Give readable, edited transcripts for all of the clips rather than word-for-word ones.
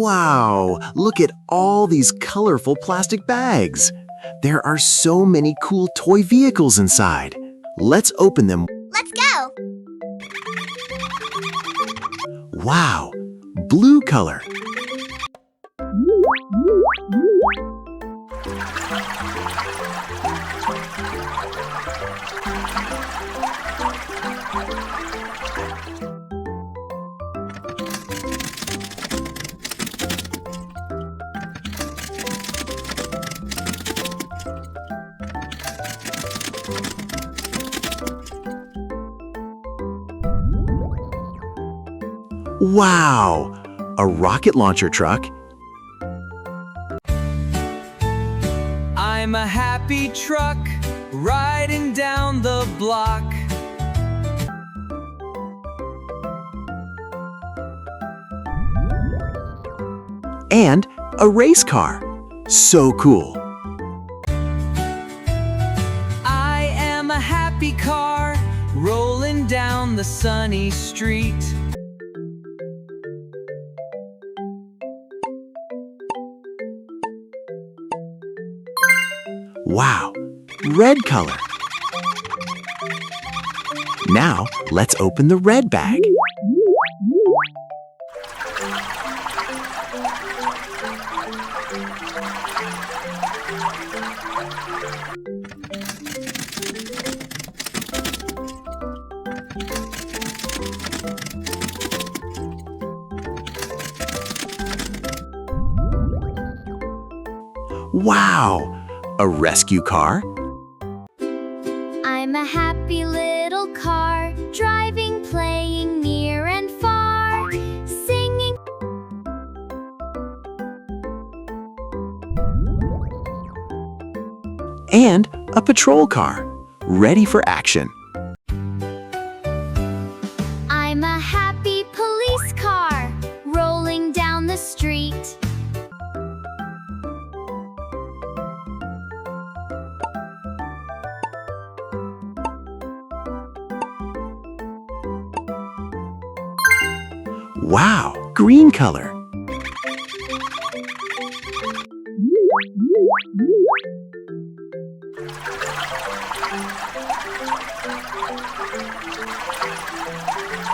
Wow, look at all these colorful plastic bags. There are so many cool toy vehicles inside. Let's open them. Let's go! Wow, blue color. Wow, a rocket launcher truck. I'm a happy truck riding down the block. And a race car. So cool. I am a happy car rolling down the sunny street. Wow, red color. Now, let's open the red bag. Wow, a rescue car. I'm a happy little car, driving, playing near and far, singing. And a patrol car, ready for action. I'm a happy police car, rolling down the street. Wow, green color.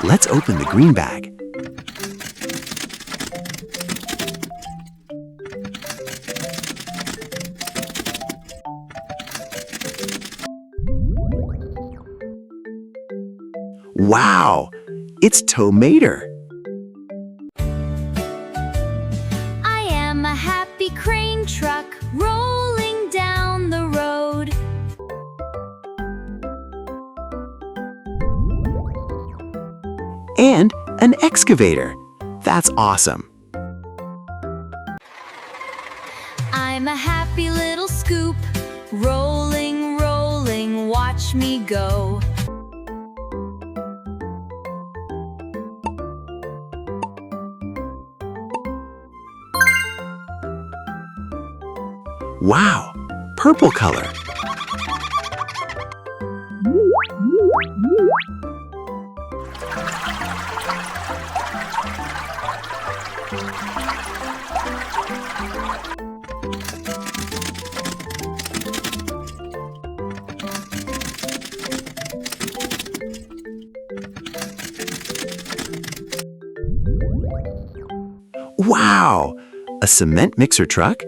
Let's open the green bag. Wow, it's tomato. I am a happy crane truck, rolling down the road. And an excavator. That's awesome. I'm a happy little scoop, rolling, rolling, watch me go. Wow, purple color. Wow, a cement mixer truck.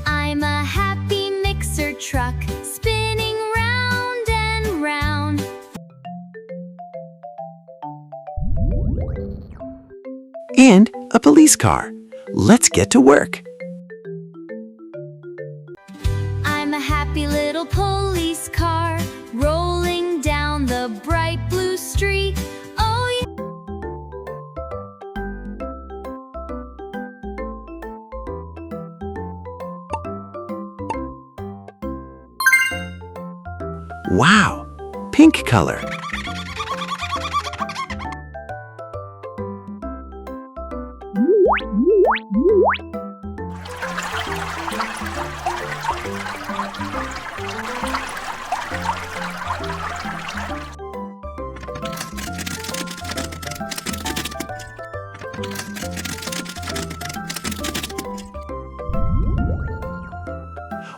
I'm a happy mixer truck, spinning round and round. And a police car. Let's get to work. I'm a happy little police car, rolling down the bright blue street. Oh, yeah. Wow, pink color.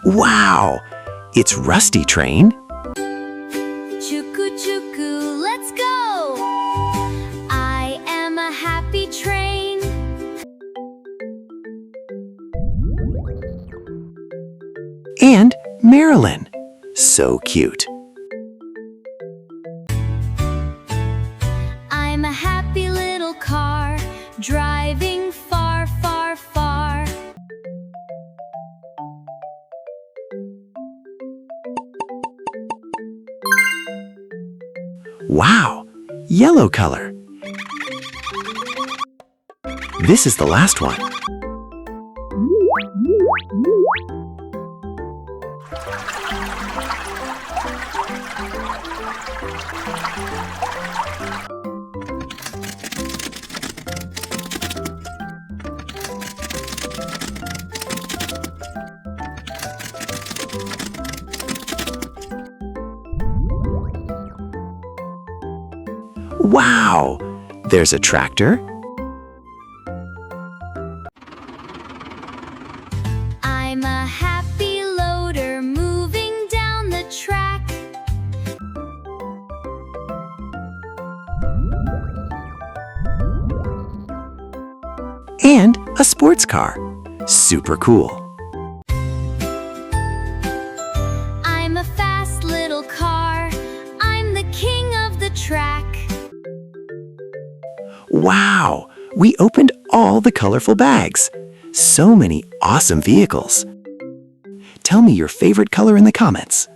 Wow! It's Rusty Train. Chuku chuku, let's go! I am a happy train. And Marilyn. So cute. I'm a happy little car, driving far, far, far. Wow! Yellow color. This is the last one. Wow! There's a tractor. I'm a happy loader moving down the track. And a sports car. Super cool. I'm a fast little car. I'm the king of the track. Wow! We opened all the colorful bags. So many awesome vehicles. Tell me your favorite color in the comments.